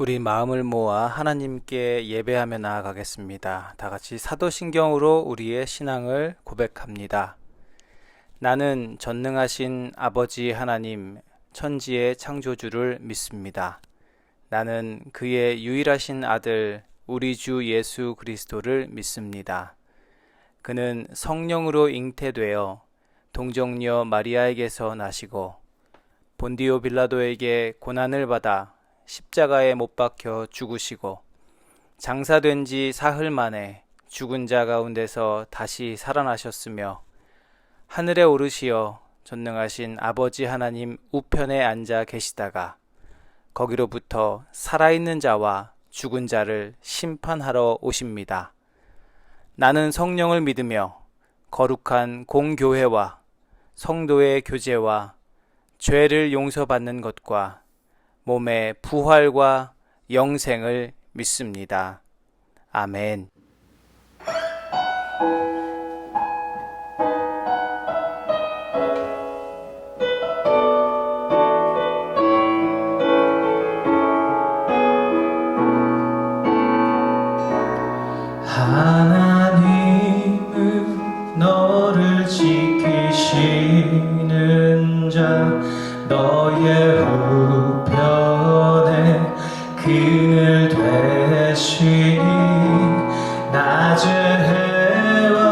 우리 마음을 모아 하나님께 예배하며 나아가겠습니다. 다 같이 사도신경으로 우리의 신앙을 고백합니다. 나는 전능하신 아버지 하나님, 천지의 창조주를 믿습니다. 나는 그의 유일하신 아들, 우리 주 예수 그리스도를 믿습니다. 그는 성령으로 잉태되어 동정녀 마리아에게서 나시고 본디오 빌라도에게 고난을 받아 십자가에 못 박혀 죽으시고 장사된 지 사흘 만에 죽은 자 가운데서 다시 살아나셨으며 하늘에 오르시어 전능하신 아버지 하나님 우편에 앉아 계시다가 거기로부터 살아있는 자와 죽은 자를 심판하러 오십니다. 나는 성령을 믿으며 거룩한 공교회와 성도의 교제와 죄를 용서받는 것과 몸의 부활과 영생을 믿습니다. 아멘. 하나님은 너를 지키시는 자 너의 우편에 그늘 되시니 낮의 해와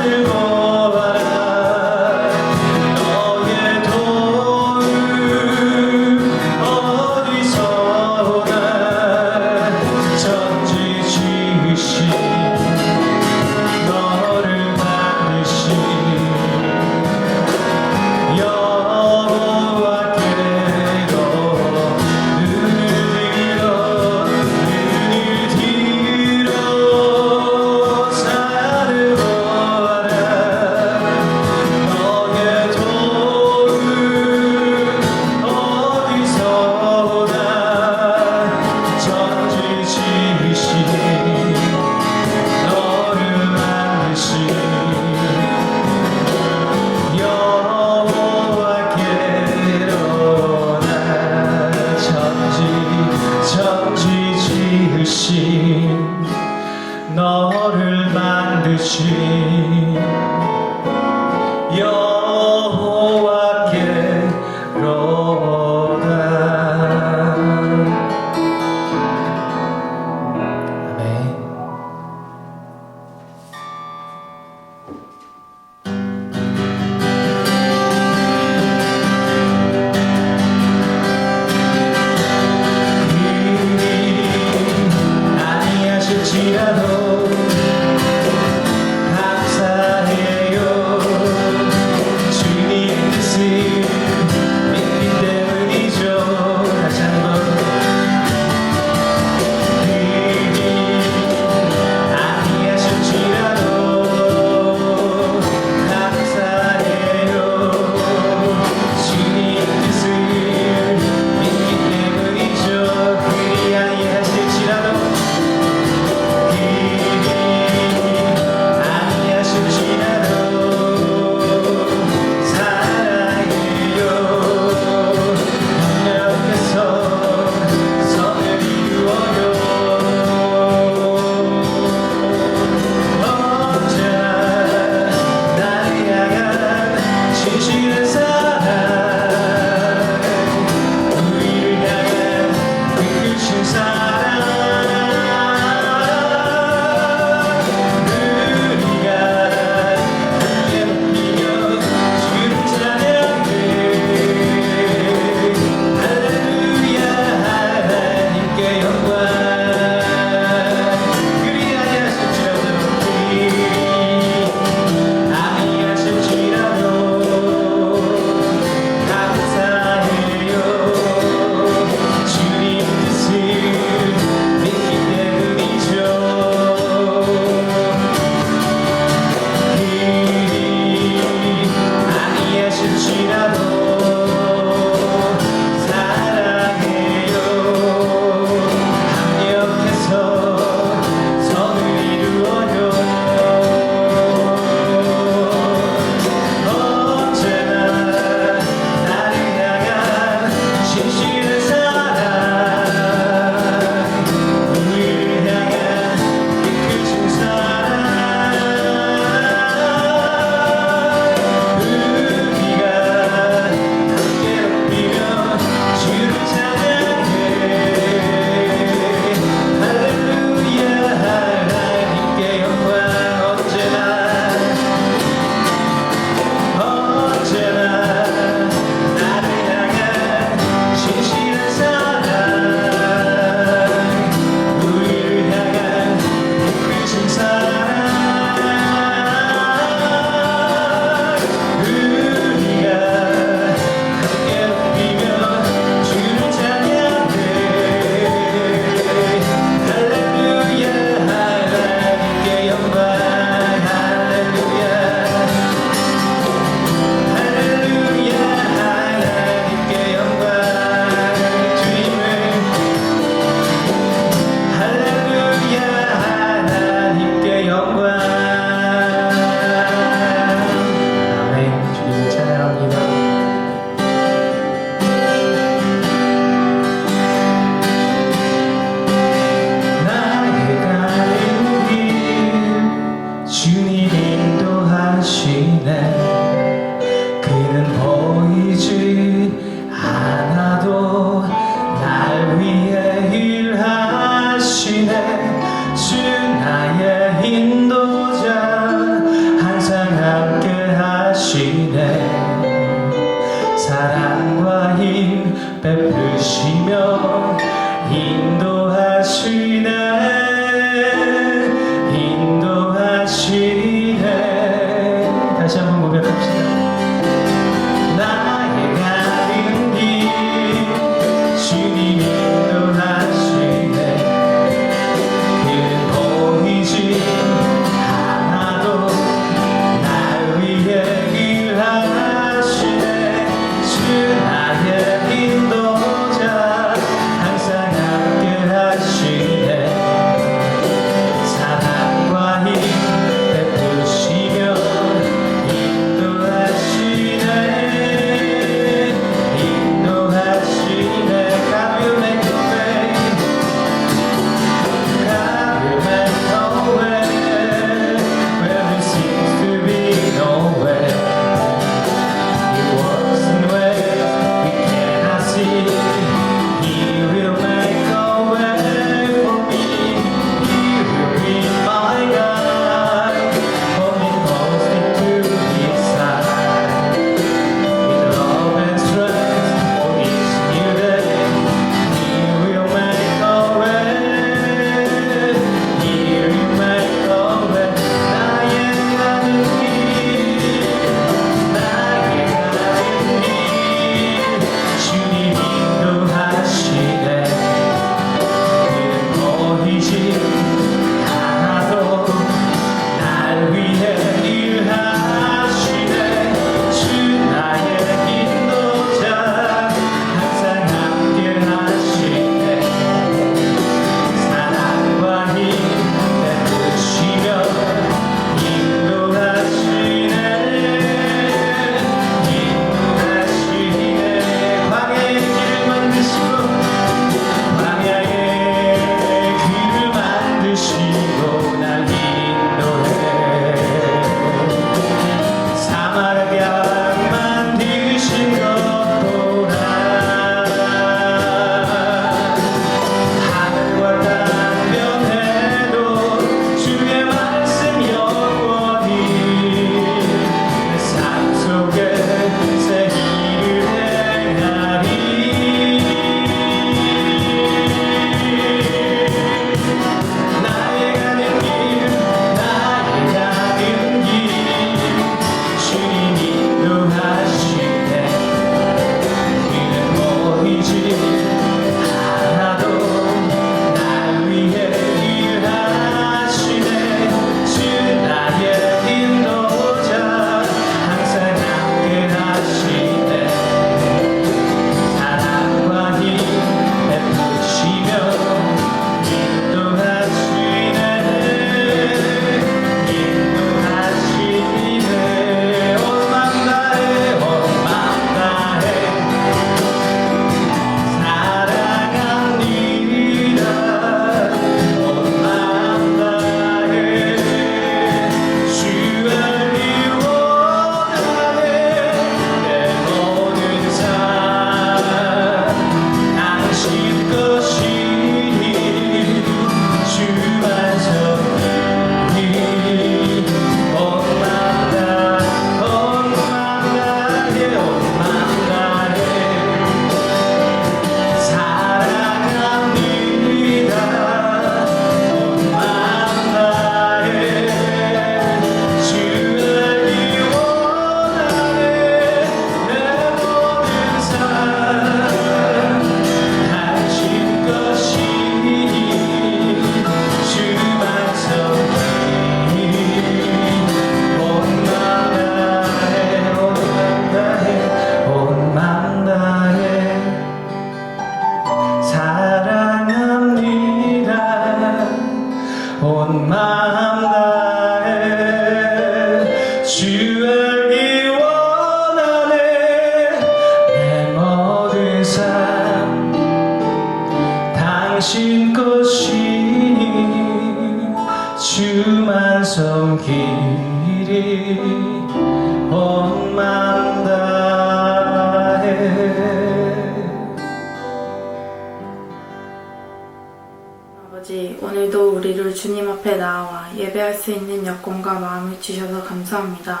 아버지, 오늘도 우리를 주님 앞에 나와 예배할 수 있는 여건과 마음을 주셔서 감사합니다.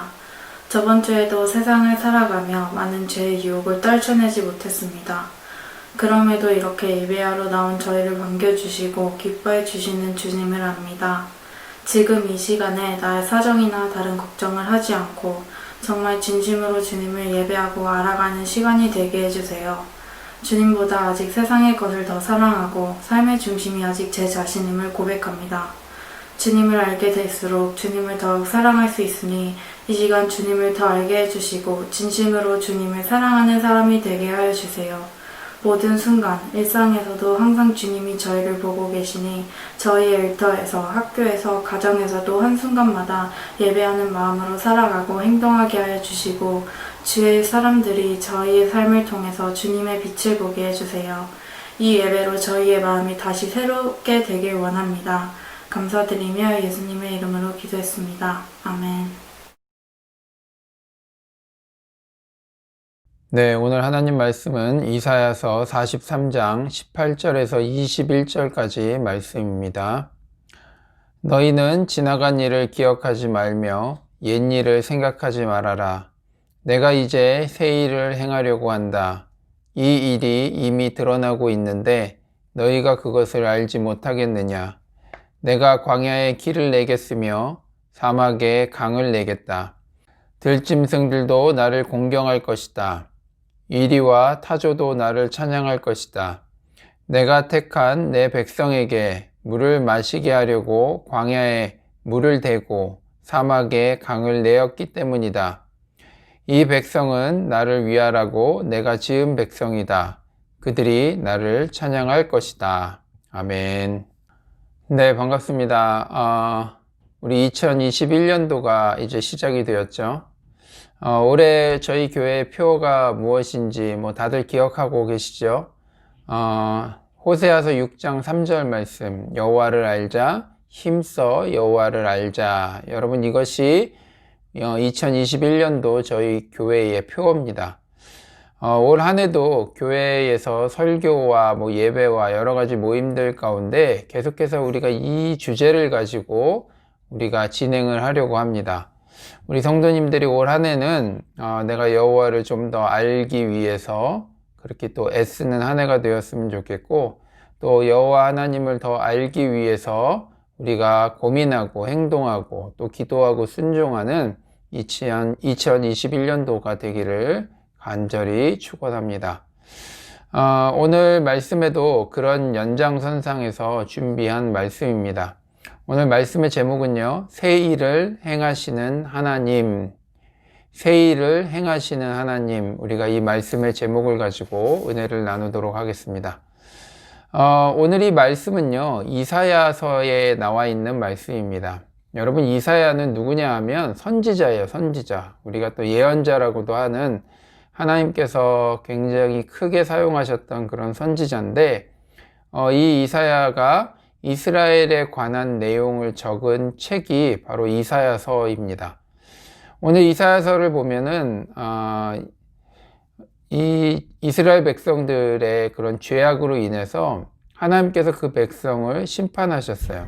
저번 주에도 세상을 살아가며 많은 죄의 유혹을 떨쳐내지 못했습니다. 그럼에도 이렇게 예배하러 나온 저희를 반겨주시고 기뻐해 주시는 주님을 압니다. 지금 이 시간에 나의 사정이나 다른 걱정을 하지 않고 정말 진심으로 주님을 예배하고 알아가는 시간이 되게 해주세요. 주님보다 아직 세상의 것을 더 사랑하고 삶의 중심이 아직 제 자신임을 고백합니다. 주님을 알게 될수록 주님을 더욱 사랑할 수 있으니 이 시간 주님을 더 알게 해주시고 진심으로 주님을 사랑하는 사람이 되게 하여 주세요. 모든 순간, 일상에서도 항상 주님이 저희를 보고 계시니 저희의 일터에서, 학교에서, 가정에서도 한순간마다 예배하는 마음으로 살아가고 행동하게 하여 주시고 주의 사람들이 저희의 삶을 통해서 주님의 빛을 보게 해주세요. 이 예배로 저희의 마음이 다시 새롭게 되길 원합니다. 감사드리며 예수님의 이름으로 기도했습니다. 아멘. 네, 오늘 하나님 말씀은 이사야서 43장 18절에서 21절까지 말씀입니다. 너희는 지나간 일을 기억하지 말며 옛 일을 생각하지 말아라. 내가 이제 새 일을 행하려고 한다. 이 일이 이미 드러나고 있는데 너희가 그것을 알지 못하겠느냐. 내가 광야에 길을 내겠으며 사막에 강을 내겠다. 들짐승들도 나를 공경할 것이다. 이리와 타조도 나를 찬양할 것이다. 내가 택한 내 백성에게 물을 마시게 하려고 광야에 물을 대고 사막에 강을 내었기 때문이다. 이 백성은 나를 위하라고 내가 지은 백성이다. 그들이 나를 찬양할 것이다. 아멘. 네, 반갑습니다. 우리 2021년도가 이제 시작이 되었죠. 올해 저희 교회의 표어가 무엇인지 다들 기억하고 계시죠? 호세아서 6장 3절 말씀, 여호와를 알자, 힘써 여호와를 알자. 여러분, 이것이 2021년도 저희 교회의 표어입니다. 올 한 해도 교회에서 설교와 예배와 여러 가지 모임들 가운데 계속해서 우리가 이 주제를 가지고 우리가 진행을 하려고 합니다. 우리 성도님들이 올 한 해는 내가 여호와를 좀 더 알기 위해서 그렇게 또 애쓰는 한 해가 되었으면 좋겠고, 또 여호와 하나님을 더 알기 위해서 우리가 고민하고 행동하고 또 기도하고 순종하는 2021년도가 되기를 간절히 축원합니다. 오늘 말씀에도 그런 연장선상에서 준비한 말씀입니다. 오늘 말씀의 제목은요, 새 일을 행하시는 하나님. 새 일을 행하시는 하나님. 우리가 이 말씀의 제목을 가지고 은혜를 나누도록 하겠습니다. 오늘 이 말씀은요, 이사야서에 나와 있는 말씀입니다. 여러분, 이사야는 누구냐 하면 선지자예요, 선지자. 우리가 또 예언자라고도 하는 하나님께서 굉장히 크게 사용하셨던 그런 선지자인데, 이 이사야가 이스라엘에 관한 내용을 적은 책이 바로 이사야서입니다. 오늘 이사야서를 보면은 이 이스라엘 백성들의 그런 죄악으로 인해서 하나님께서 그 백성을 심판하셨어요.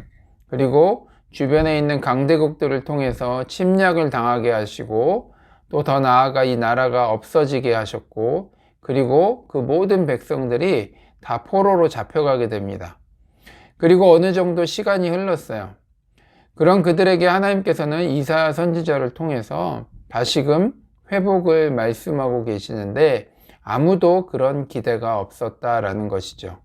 그리고 주변에 있는 강대국들을 통해서 침략을 당하게 하시고, 또 더 나아가 이 나라가 없어지게 하셨고, 그리고 그 모든 백성들이 다 포로로 잡혀가게 됩니다. 그리고 어느 정도 시간이 흘렀어요. 그런 그들에게 하나님께서는 이사야 선지자를 통해서 다시금 회복을 말씀하고 계시는데 아무도 그런 기대가 없었다라는 것이죠.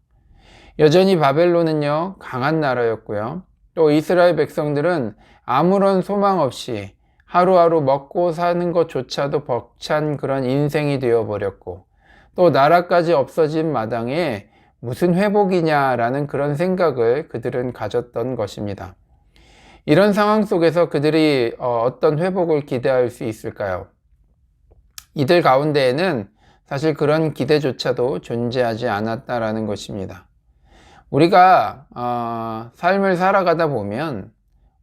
여전히 바벨론은요, 강한 나라였고요. 또 이스라엘 백성들은 아무런 소망 없이 하루하루 먹고 사는 것조차도 벅찬 그런 인생이 되어버렸고, 또 나라까지 없어진 마당에 무슨 회복이냐라는 그런 생각을 그들은 가졌던 것입니다. 이런 상황 속에서 그들이 어떤 회복을 기대할 수 있을까요? 이들 가운데에는 사실 그런 기대조차도 존재하지 않았다라는 것입니다. 우리가 삶을 살아가다 보면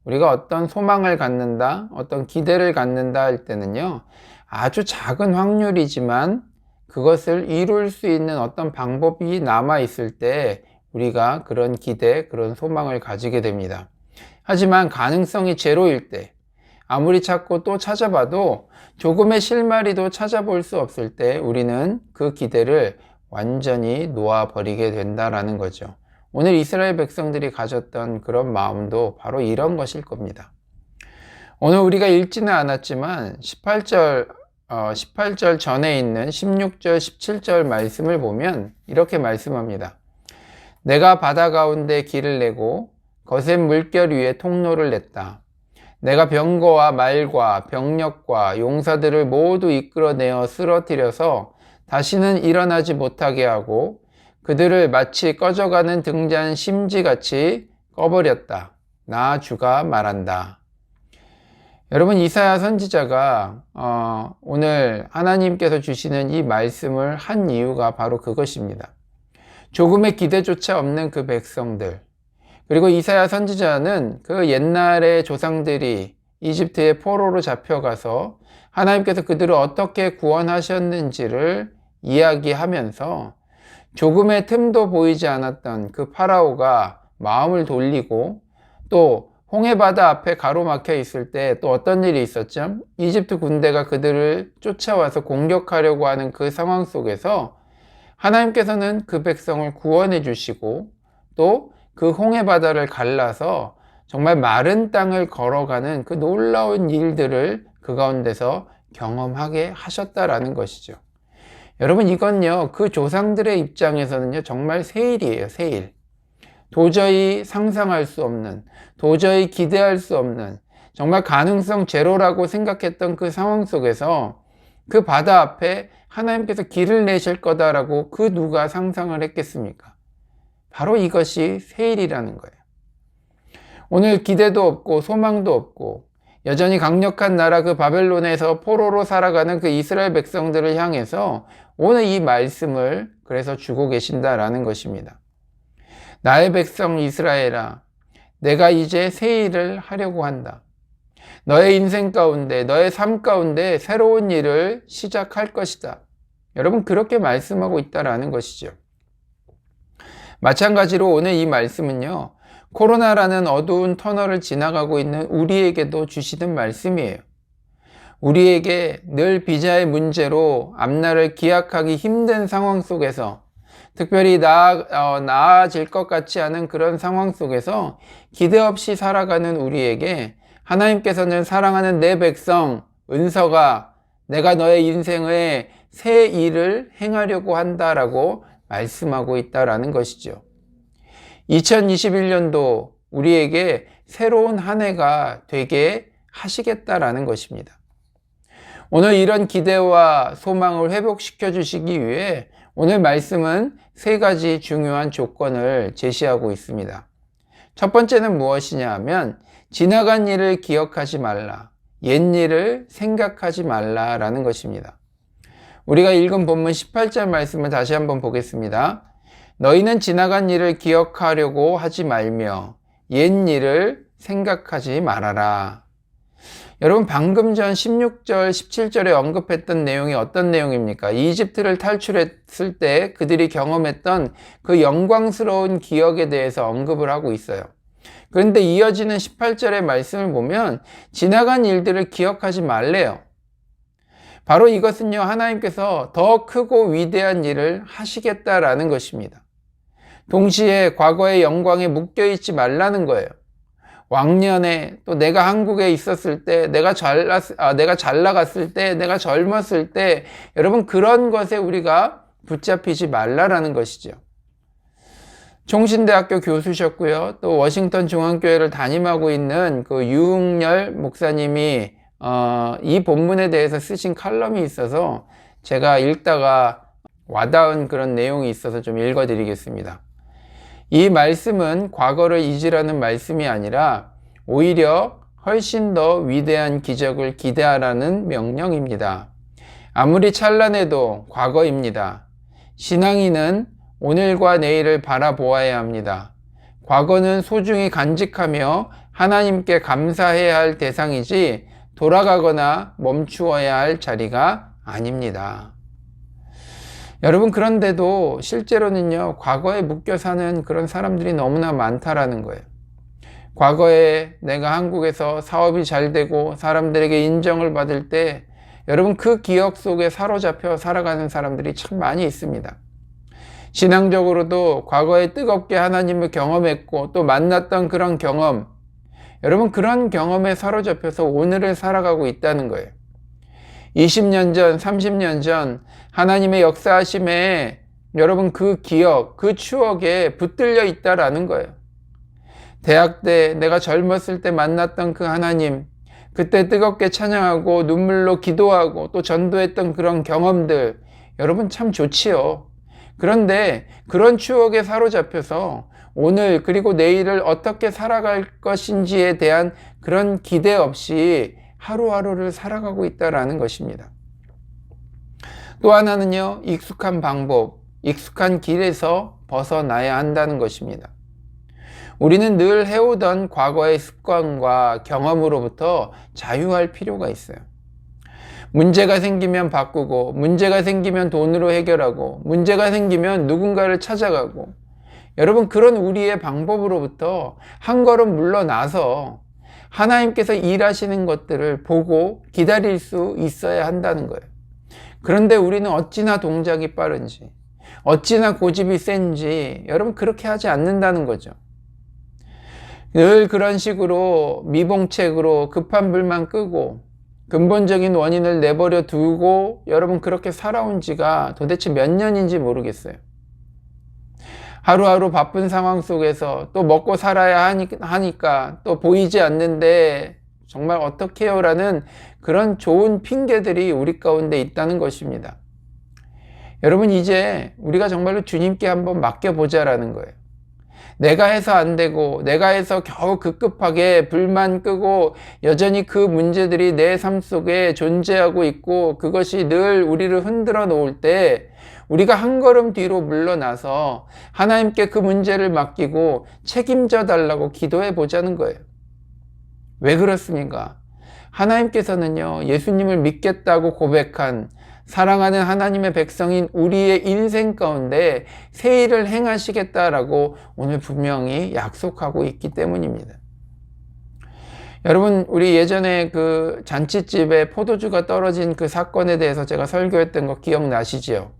우리가 어떤 소망을 갖는다, 어떤 기대를 갖는다 할 때는요, 아주 작은 확률이지만 그것을 이룰 수 있는 어떤 방법이 남아 있을 때 우리가 그런 기대, 그런 소망을 가지게 됩니다. 하지만 가능성이 제로일 때, 아무리 찾고 또 찾아봐도 조금의 실마리도 찾아볼 수 없을 때 우리는 그 기대를 완전히 놓아버리게 된다라는 거죠. 오늘 이스라엘 백성들이 가졌던 그런 마음도 바로 이런 것일 겁니다. 오늘 우리가 읽지는 않았지만 18절 전에 있는 16절, 17절 말씀을 보면 이렇게 말씀합니다. 내가 바다 가운데 길을 내고 거센 물결 위에 통로를 냈다. 내가 병거와 말과 병력과 용사들을 모두 이끌어내어 쓰러뜨려서 다시는 일어나지 못하게 하고 그들을 마치 꺼져가는 등잔 심지같이 꺼버렸다. 나 주가 말한다. 여러분, 이사야 선지자가 오늘 하나님께서 주시는 이 말씀을 한 이유가 바로 그것입니다. 조금의 기대조차 없는 그 백성들, 그리고 이사야 선지자는 그 옛날의 조상들이 이집트의 포로로 잡혀가서 하나님께서 그들을 어떻게 구원하셨는지를 이야기하면서 조금의 틈도 보이지 않았던 그 파라오가 마음을 돌리고 또 홍해바다 앞에 가로막혀 있을 때 또 어떤 일이 있었죠? 이집트 군대가 그들을 쫓아와서 공격하려고 하는 그 상황 속에서 하나님께서는 그 백성을 구원해 주시고 또 그 홍해바다를 갈라서 정말 마른 땅을 걸어가는 그 놀라운 일들을 그 가운데서 경험하게 하셨다라는 것이죠. 여러분, 이건요, 그 조상들의 입장에서는요, 정말 새일이에요, 새일. 도저히 상상할 수 없는, 도저히 기대할 수 없는, 정말 가능성 제로라고 생각했던 그 상황 속에서 그 바다 앞에 하나님께서 길을 내실 거다라고 그 누가 상상을 했겠습니까? 바로 이것이 새일이라는 거예요. 오늘 기대도 없고 소망도 없고 여전히 강력한 나라 그 바벨론에서 포로로 살아가는 그 이스라엘 백성들을 향해서 오늘 이 말씀을 그래서 주고 계신다라는 것입니다. 나의 백성 이스라엘아, 내가 이제 새 일을 하려고 한다. 너의 인생 가운데, 너의 삶 가운데 새로운 일을 시작할 것이다. 여러분, 그렇게 말씀하고 있다라는 것이죠. 마찬가지로 오늘 이 말씀은요, 코로나라는 어두운 터널을 지나가고 있는 우리에게도 주시는 말씀이에요. 우리에게 늘 비자의 문제로 앞날을 기약하기 힘든 상황 속에서, 특별히 나아질 것 같지 않은 그런 상황 속에서 기대 없이 살아가는 우리에게 하나님께서는 사랑하는 내 백성 은서가 내가 너의 인생에 새 일을 행하려고 한다라고 말씀하고 있다라는 것이죠. 2021년도 우리에게 새로운 한 해가 되게 하시겠다라는 것입니다. 오늘 이런 기대와 소망을 회복시켜 주시기 위해 오늘 말씀은 세 가지 중요한 조건을 제시하고 있습니다. 첫 번째는 무엇이냐 하면 지나간 일을 기억하지 말라, 옛 일을 생각하지 말라라는 것입니다. 우리가 읽은 본문 18절 말씀을 다시 한번 보겠습니다. 너희는 지나간 일을 기억하려고 하지 말며 옛 일을 생각하지 말아라. 여러분, 방금 전 16절, 17절에 언급했던 내용이 어떤 내용입니까? 이집트를 탈출했을 때 그들이 경험했던 그 영광스러운 기억에 대해서 언급을 하고 있어요. 그런데 이어지는 18절의 말씀을 보면 지나간 일들을 기억하지 말래요. 바로 이것은요, 하나님께서 더 크고 위대한 일을 하시겠다라는 것입니다. 동시에 과거의 영광에 묶여있지 말라는 거예요. 왕년에 또 내가 한국에 있었을 때, 내가 잘 나갔을 때, 내가 젊었을 때, 여러분 그런 것에 우리가 붙잡히지 말라라는 것이죠. 총신대학교 교수셨고요. 또 워싱턴 중앙교회를 담임하고 있는 그 유흥열 목사님이 이 본문에 대해서 쓰신 칼럼이 있어서 제가 읽다가 와닿은 그런 내용이 있어서 좀 읽어드리겠습니다. 이 말씀은 과거를 잊으라는 말씀이 아니라 오히려 훨씬 더 위대한 기적을 기대하라는 명령입니다. 아무리 찬란해도 과거입니다. 신앙인은 오늘과 내일을 바라보아야 합니다. 과거는 소중히 간직하며 하나님께 감사해야 할 대상이지 돌아가거나 멈추어야 할 자리가 아닙니다. 여러분, 그런데도 실제로는요, 과거에 묶여 사는 그런 사람들이 너무나 많다라는 거예요. 과거에 내가 한국에서 사업이 잘 되고 사람들에게 인정을 받을 때 여러분, 그 기억 속에 사로잡혀 살아가는 사람들이 참 많이 있습니다. 신앙적으로도 과거에 뜨겁게 하나님을 경험했고 또 만났던 그런 경험, 여러분, 그런 경험에 사로잡혀서 오늘을 살아가고 있다는 거예요. 20년 전, 30년 전 하나님의 역사하심에 여러분, 그 기억, 그 추억에 붙들려 있다라는 거예요. 대학 때 내가 젊었을 때 만났던 그 하나님, 그때 뜨겁게 찬양하고 눈물로 기도하고 또 전도했던 그런 경험들, 여러분 참 좋지요. 그런데 그런 추억에 사로잡혀서 오늘 그리고 내일을 어떻게 살아갈 것인지에 대한 그런 기대 없이 하루하루를 살아가고 있다라는 것입니다. 또 하나는요, 익숙한 방법, 익숙한 길에서 벗어나야 한다는 것입니다. 우리는 늘 해오던 과거의 습관과 경험으로부터 자유할 필요가 있어요. 문제가 생기면 바꾸고, 문제가 생기면 돈으로 해결하고, 문제가 생기면 누군가를 찾아가고, 여러분, 그런 우리의 방법으로부터 한 걸음 물러나서 하나님께서 일하시는 것들을 보고 기다릴 수 있어야 한다는 거예요. 그런데 우리는 어찌나 동작이 빠른지, 어찌나 고집이 센지, 여러분, 그렇게 하지 않는다는 거죠. 늘 그런 식으로 미봉책으로 급한 불만 끄고 근본적인 원인을 내버려 두고 여러분, 그렇게 살아온 지가 도대체 몇 년인지 모르겠어요. 하루하루 바쁜 상황 속에서 또 먹고 살아야 하니까 또 보이지 않는데 정말 어떡해요? 라는 그런 좋은 핑계들이 우리 가운데 있다는 것입니다. 여러분, 이제 우리가 정말로 주님께 한번 맡겨보자라는 거예요. 내가 해서 안 되고 내가 해서 겨우 급급하게 불만 끄고 여전히 그 문제들이 내 삶 속에 존재하고 있고 그것이 늘 우리를 흔들어 놓을 때 우리가 한 걸음 뒤로 물러나서 하나님께 그 문제를 맡기고 책임져 달라고 기도해 보자는 거예요. 왜 그렇습니까? 하나님께서는요, 예수님을 믿겠다고 고백한 사랑하는 하나님의 백성인 우리의 인생 가운데 새 일을 행하시겠다라고 오늘 분명히 약속하고 있기 때문입니다. 여러분, 우리 예전에 그 잔치집에 포도주가 떨어진 그 사건에 대해서 제가 설교했던 거 기억나시죠?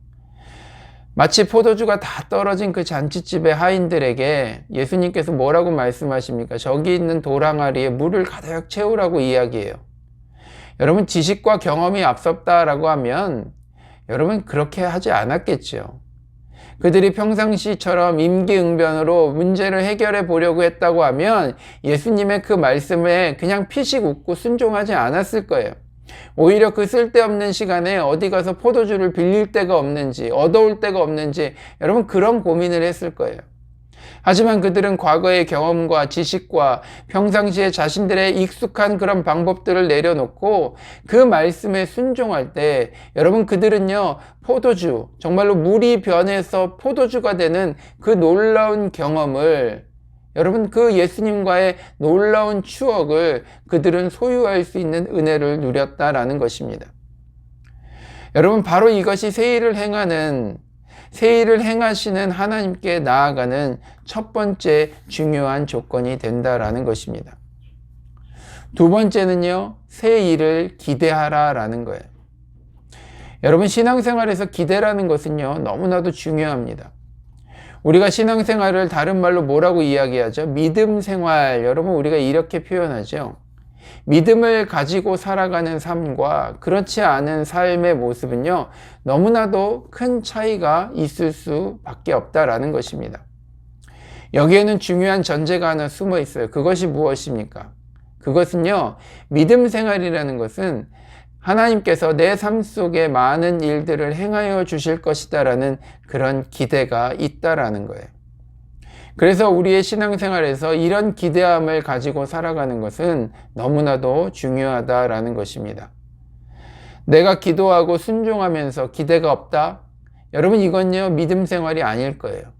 마치 포도주가 다 떨어진 그 잔치집의 하인들에게 예수님께서 뭐라고 말씀하십니까? 저기 있는 돌항아리에 물을 가득 채우라고 이야기해요. 여러분, 지식과 경험이 앞섰다라고 하면 여러분, 그렇게 하지 않았겠죠. 그들이 평상시처럼 임기응변으로 문제를 해결해 보려고 했다고 하면 예수님의 그 말씀에 그냥 피식 웃고 순종하지 않았을 거예요. 오히려 그 쓸데없는 시간에 어디 가서 포도주를 빌릴 데가 없는지, 얻어올 데가 없는지 여러분, 그런 고민을 했을 거예요. 하지만 그들은 과거의 경험과 지식과 평상시에 자신들의 익숙한 그런 방법들을 내려놓고 그 말씀에 순종할 때 여러분, 그들은요, 포도주, 정말로 물이 변해서 포도주가 되는 그 놀라운 경험을, 여러분, 그 예수님과의 놀라운 추억을 그들은 소유할 수 있는 은혜를 누렸다라는 것입니다. 여러분, 바로 이것이 새 일을 행하시는 하나님께 나아가는 첫 번째 중요한 조건이 된다라는 것입니다. 두 번째는요, 새 일을 기대하라라는 거예요. 여러분, 신앙생활에서 기대라는 것은요, 너무나도 중요합니다. 우리가 신앙생활을 다른 말로 뭐라고 이야기하죠? 믿음 생활. 여러분, 우리가 이렇게 표현하죠. 믿음을 가지고 살아가는 삶과 그렇지 않은 삶의 모습은요, 너무나도 큰 차이가 있을 수밖에 없다라는 것입니다. 여기에는 중요한 전제가 하나 숨어 있어요. 그것이 무엇입니까? 그것은요, 믿음 생활이라는 것은 하나님께서 내 삶 속에 많은 일들을 행하여 주실 것이다라는 그런 기대가 있다라는 거예요. 그래서 우리의 신앙생활에서 이런 기대함을 가지고 살아가는 것은 너무나도 중요하다라는 것입니다. 내가 기도하고 순종하면서 기대가 없다? 여러분, 이건요, 믿음 생활이 아닐 거예요.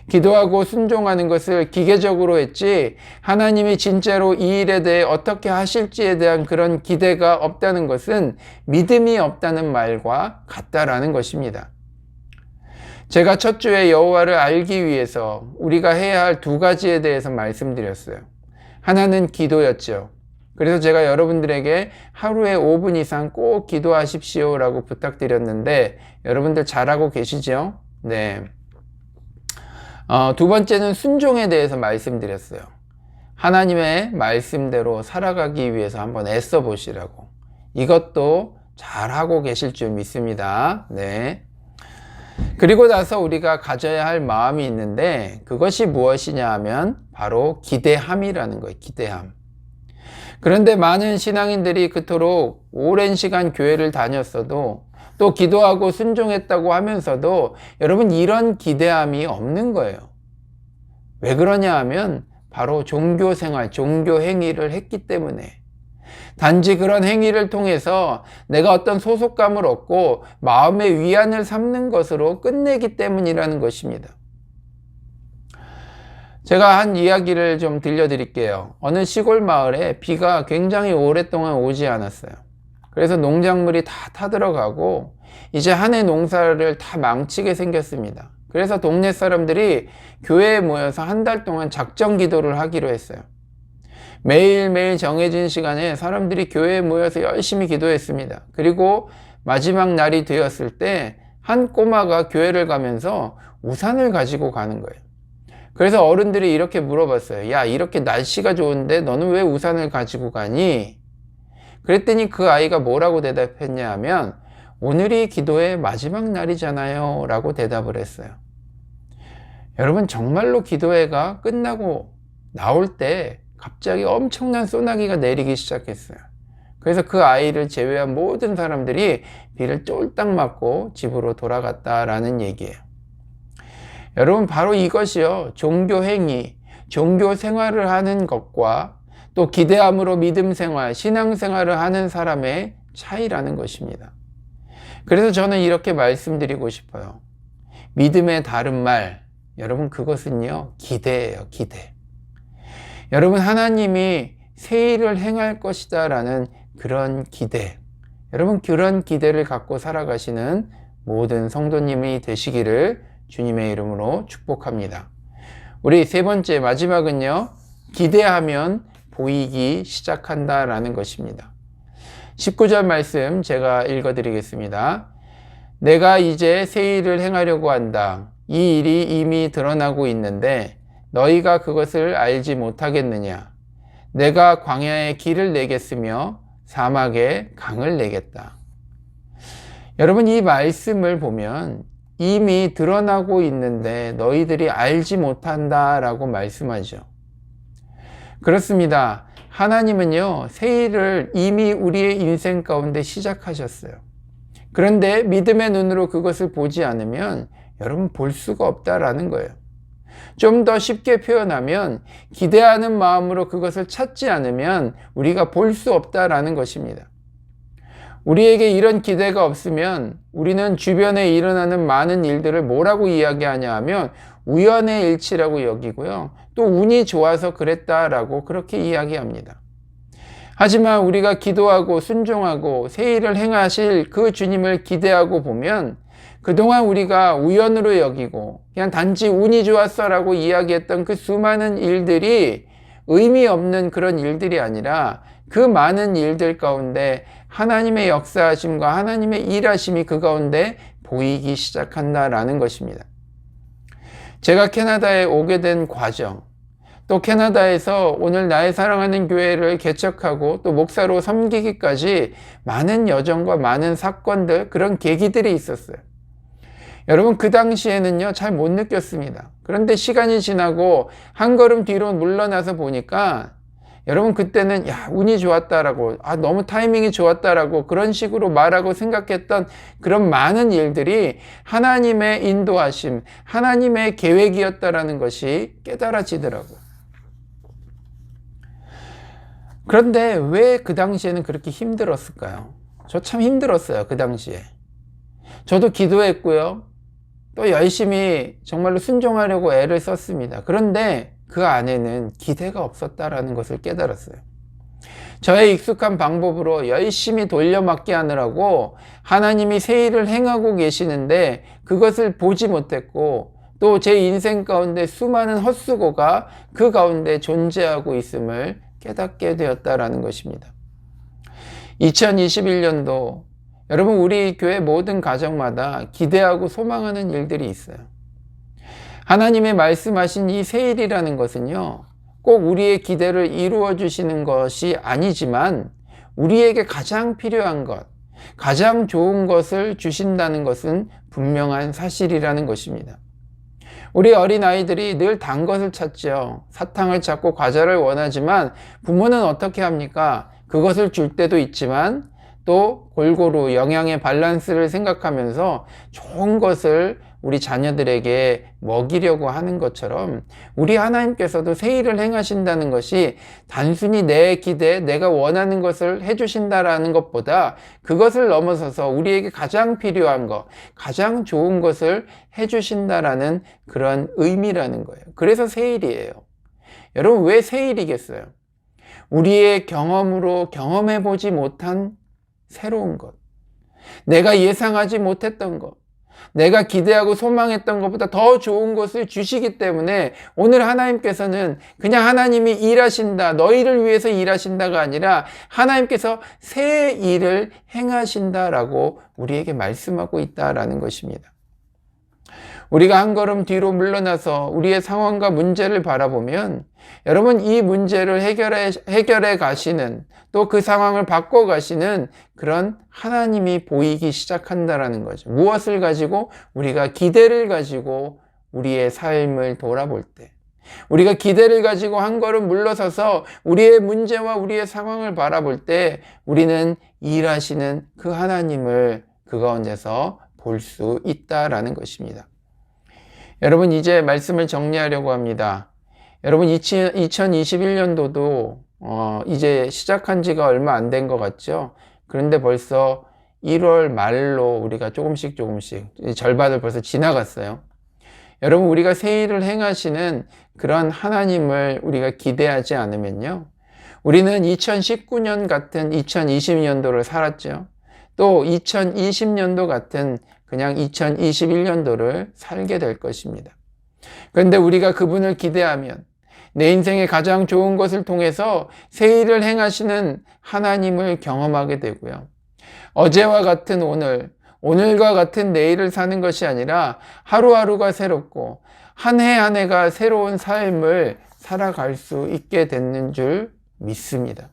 기도하고 순종하는 것을 기계적으로 했지 하나님이 진짜로 이 일에 대해 어떻게 하실지에 대한 그런 기대가 없다는 것은 믿음이 없다는 말과 같다라는 것입니다. 제가 첫 주에 여호와를 알기 위해서 우리가 해야 할 두 가지에 대해서 말씀드렸어요. 하나는 기도였죠. 그래서 제가 여러분들에게 하루에 5분 이상 꼭 기도하십시오 라고 부탁드렸는데 여러분들 잘하고 계시죠? 네. 두 번째는 순종에 대해서 말씀드렸어요. 하나님의 말씀대로 살아가기 위해서 한번 애써 보시라고. 이것도 잘하고 계실 줄 믿습니다. 네. 그리고 나서 우리가 가져야 할 마음이 있는데 그것이 무엇이냐 하면 바로 기대함이라는 거예요. 기대함. 그런데 많은 신앙인들이 그토록 오랜 시간 교회를 다녔어도 또 기도하고 순종했다고 하면서도 여러분 이런 기대함이 없는 거예요. 왜 그러냐 하면 바로 종교 생활, 종교 행위를 했기 때문에 단지 그런 행위를 통해서 내가 어떤 소속감을 얻고 마음의 위안을 삼는 것으로 끝내기 때문이라는 것입니다. 제가 한 이야기를 좀 들려드릴게요. 어느 시골 마을에 비가 굉장히 오랫동안 오지 않았어요. 그래서 농작물이 다 타들어가고 이제 한 해 농사를 다 망치게 생겼습니다. 그래서 동네 사람들이 교회에 모여서 한 달 동안 작정 기도를 하기로 했어요. 매일매일 정해진 시간에 사람들이 교회에 모여서 열심히 기도했습니다. 그리고 마지막 날이 되었을 때 한 꼬마가 교회를 가면서 우산을 가지고 가는 거예요. 그래서 어른들이 이렇게 물어봤어요. 야, 이렇게 날씨가 좋은데 너는 왜 우산을 가지고 가니? 그랬더니 그 아이가 뭐라고 대답했냐 하면 오늘이 기도의 마지막 날이잖아요 라고 대답을 했어요. 여러분 정말로 기도회가 끝나고 나올 때 갑자기 엄청난 소나기가 내리기 시작했어요. 그래서 그 아이를 제외한 모든 사람들이 비를 쫄딱 맞고 집으로 돌아갔다라는 얘기예요. 여러분 바로 이것이요. 종교 행위, 종교 생활을 하는 것과 또 기대함으로 믿음 생활, 신앙 생활을 하는 사람의 차이라는 것입니다. 그래서 저는 이렇게 말씀드리고 싶어요. 믿음의 다른 말, 여러분 그것은요. 기대예요. 기대. 여러분 하나님이 새 일을 행할 것이다 라는 그런 기대, 여러분 그런 기대를 갖고 살아가시는 모든 성도님이 되시기를 주님의 이름으로 축복합니다. 우리 세 번째 마지막은요. 기대하면 보이기 시작한다 라는 것입니다. 19절 말씀 제가 읽어드리겠습니다. 내가 이제 새 일을 행하려고 한다. 이 일이 이미 드러나고 있는데 너희가 그것을 알지 못하겠느냐. 내가 광야에 길을 내겠으며 사막에 강을 내겠다. 여러분 이 말씀을 보면 이미 드러나고 있는데 너희들이 알지 못한다 라고 말씀하죠. 그렇습니다. 하나님은요, 새 일을 이미 우리의 인생 가운데 시작하셨어요. 그런데 믿음의 눈으로 그것을 보지 않으면 여러분 볼 수가 없다라는 거예요. 좀 더 쉽게 표현하면 기대하는 마음으로 그것을 찾지 않으면 우리가 볼 수 없다라는 것입니다. 우리에게 이런 기대가 없으면 우리는 주변에 일어나는 많은 일들을 뭐라고 이야기하냐 하면 우연의 일치라고 여기고요. 또 운이 좋아서 그랬다라고 그렇게 이야기합니다. 하지만 우리가 기도하고 순종하고 새 일을 행하실 그 주님을 기대하고 보면 그동안 우리가 우연으로 여기고 그냥 단지 운이 좋았어 라고 이야기했던 그 수많은 일들이 의미 없는 그런 일들이 아니라 그 많은 일들 가운데 하나님의 역사하심과 하나님의 일하심이 그 가운데 보이기 시작한다라는 것입니다. 제가 캐나다에 오게 된 과정, 또 캐나다에서 오늘 나의 사랑하는 교회를 개척하고 또 목사로 섬기기까지 많은 여정과 많은 사건들, 그런 계기들이 있었어요. 여러분 그 당시에는요 잘 못 느꼈습니다. 그런데 시간이 지나고 한 걸음 뒤로 물러나서 보니까 여러분 그때는 야 운이 좋았다라고 너무 타이밍이 좋았다라고 그런 식으로 말하고 생각했던 그런 많은 일들이 하나님의 인도하심, 하나님의 계획이었다라는 것이 깨달아지더라고요. 그런데 왜 그 당시에는 그렇게 힘들었을까요? 저 참 힘들었어요. 그 당시에 저도 기도했고요. 또 열심히 정말로 순종하려고 애를 썼습니다. 그런데 그 안에는 기대가 없었다라는 것을 깨달았어요. 저의 익숙한 방법으로 열심히 돌려막기 하느라고 하나님이 새 일을 행하고 계시는데 그것을 보지 못했고 또 제 인생 가운데 수많은 헛수고가 그 가운데 존재하고 있음을 깨닫게 되었다라는 것입니다. 2021년도 여러분 우리 교회 모든 가정마다 기대하고 소망하는 일들이 있어요. 하나님의 말씀하신 이 세일이라는 것은요, 꼭 우리의 기대를 이루어 주시는 것이 아니지만 우리에게 가장 필요한 것, 가장 좋은 것을 주신다는 것은 분명한 사실이라는 것입니다. 우리 어린아이들이 늘 단 것을 찾죠. 사탕을 찾고 과자를 원하지만 부모는 어떻게 합니까? 그것을 줄 때도 있지만 또 골고루 영양의 밸런스를 생각하면서 좋은 것을 우리 자녀들에게 먹이려고 하는 것처럼 우리 하나님께서도 새 일을 행하신다는 것이 단순히 내 기대, 내가 원하는 것을 해주신다라는 것보다 그것을 넘어서서 우리에게 가장 필요한 것, 가장 좋은 것을 해주신다라는 그런 의미라는 거예요. 그래서 새 일이에요. 여러분 왜 새 일이겠어요? 우리의 경험으로 경험해보지 못한 새로운 것, 내가 예상하지 못했던 것, 내가 기대하고 소망했던 것보다 더 좋은 것을 주시기 때문에 오늘 하나님께서는 그냥 하나님이 일하신다, 너희를 위해서 일하신다가 아니라 하나님께서 새 일을 행하신다라고 우리에게 말씀하고 있다라는 것입니다. 우리가 한 걸음 뒤로 물러나서 우리의 상황과 문제를 바라보면 여러분 이 문제를 해결해 가시는 또 그 상황을 바꿔 가시는 그런 하나님이 보이기 시작한다라는 거죠. 무엇을 가지고? 우리가 기대를 가지고 우리의 삶을 돌아볼 때, 우리가 기대를 가지고 한 걸음 물러서서 우리의 문제와 우리의 상황을 바라볼 때 우리는 일하시는 그 하나님을 그 가운데서 볼 수 있다라는 것입니다. 여러분 이제 말씀을 정리하려고 합니다. 여러분 2021년도도 이제 시작한 지가 얼마 안 된 것 같죠? 그런데 벌써 1월 말로 우리가 조금씩 절반을 벌써 지나갔어요. 여러분 우리가 새 일을 행하시는 그런 하나님을 우리가 기대하지 않으면요, 우리는 2019년 같은 2020년도를 살았죠. 또 2020년도 같은 그냥 2021년도를 살게 될 것입니다. 그런데 우리가 그분을 기대하면 내 인생의 가장 좋은 것을 통해서 새 일을 행하시는 하나님을 경험하게 되고요. 어제와 같은 오늘, 오늘과 같은 내일을 사는 것이 아니라 하루하루가 새롭고 한 해 한 해가 새로운 삶을 살아갈 수 있게 되는 줄 믿습니다.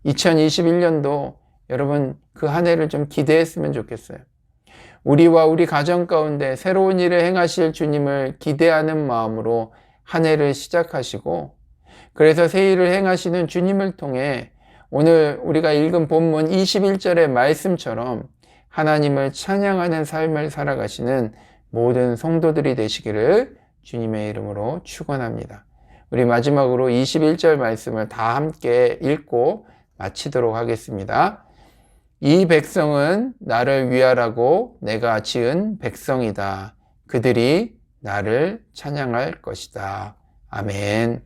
2021년도 여러분 그 한 해를 좀 기대했으면 좋겠어요. 우리와 우리 가정 가운데 새로운 일을 행하실 주님을 기대하는 마음으로 한 해를 시작하시고, 그래서 새 일을 행하시는 주님을 통해 오늘 우리가 읽은 본문 21절의 말씀처럼 하나님을 찬양하는 삶을 살아가시는 모든 성도들이 되시기를 주님의 이름으로 축원합니다. 우리 마지막으로 21절 말씀을 다 함께 읽고 마치도록 하겠습니다. 이 백성은 나를 위하라고 내가 지은 백성이다. 그들이 나를 찬양할 것이다. 아멘.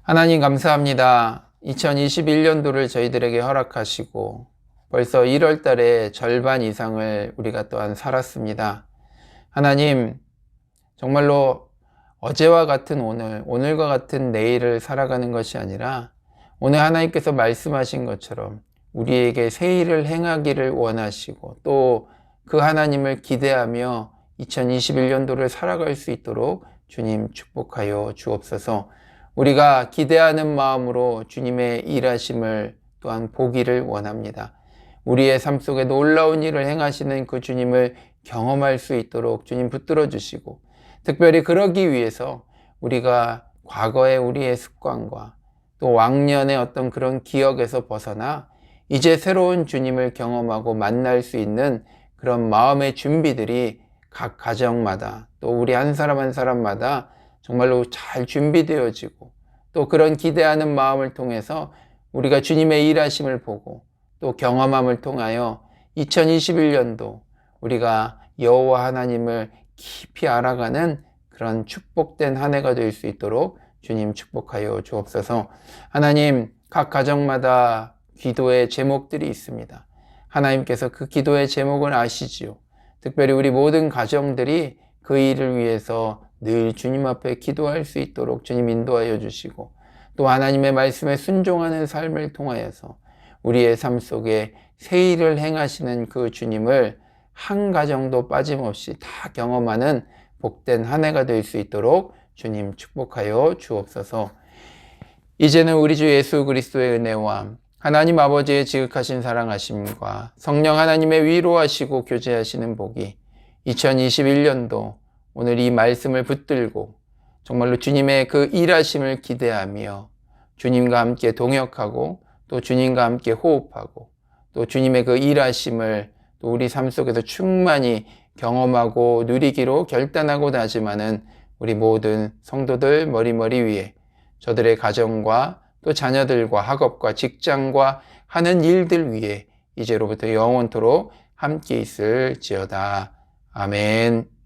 하나님 감사합니다. 2021년도를 저희들에게 허락하시고 벌써 1월 달에 절반 이상을 우리가 또한 살았습니다. 하나님, 정말로 어제와 같은 오늘, 오늘과 같은 내일을 살아가는 것이 아니라 오늘 하나님께서 말씀하신 것처럼 우리에게 새 일을 행하기를 원하시고 또 그 하나님을 기대하며 2021년도를 살아갈 수 있도록 주님 축복하여 주옵소서. 우리가 기대하는 마음으로 주님의 일하심을 또한 보기를 원합니다. 우리의 삶 속에 놀라운 일을 행하시는 그 주님을 경험할 수 있도록 주님 붙들어 주시고, 특별히 그러기 위해서 우리가 과거의 우리의 습관과 또 왕년의 어떤 그런 기억에서 벗어나 이제 새로운 주님을 경험하고 만날 수 있는 그런 마음의 준비들이 각 가정마다 또 우리 한 사람 한 사람마다 정말로 잘 준비되어지고, 또 그런 기대하는 마음을 통해서 우리가 주님의 일하심을 보고 또 경험함을 통하여 2021년도 우리가 여호와 하나님을 깊이 알아가는 그런 축복된 한 해가 될 수 있도록 주님 축복하여 주옵소서. 하나님, 각 가정마다 기도의 제목들이 있습니다. 하나님께서 그 기도의 제목을 아시지요. 특별히 우리 모든 가정들이 그 일을 위해서 늘 주님 앞에 기도할 수 있도록 주님 인도하여 주시고, 또 하나님의 말씀에 순종하는 삶을 통하여서 우리의 삶 속에 새 일을 행하시는 그 주님을 한 가정도 빠짐없이 다 경험하는 복된 한 해가 될 수 있도록 주님 축복하여 주옵소서. 이제는 우리 주 예수 그리스도의 은혜와 하나님 아버지의 지극하신 사랑하심과 성령 하나님의 위로하시고 교제하시는 복이 2021년도 오늘 이 말씀을 붙들고 정말로 주님의 그 일하심을 기대하며 주님과 함께 동역하고 또 주님과 함께 호흡하고 또 주님의 그 일하심을 또 우리 삶 속에서 충만히 경험하고 누리기로 결단하고 다짐하는 우리 모든 성도들 머리머리 위에 저들의 가정과 또 자녀들과 학업과 직장과 하는 일들 위에 이제로부터 영원토록 함께 있을지어다. 아멘.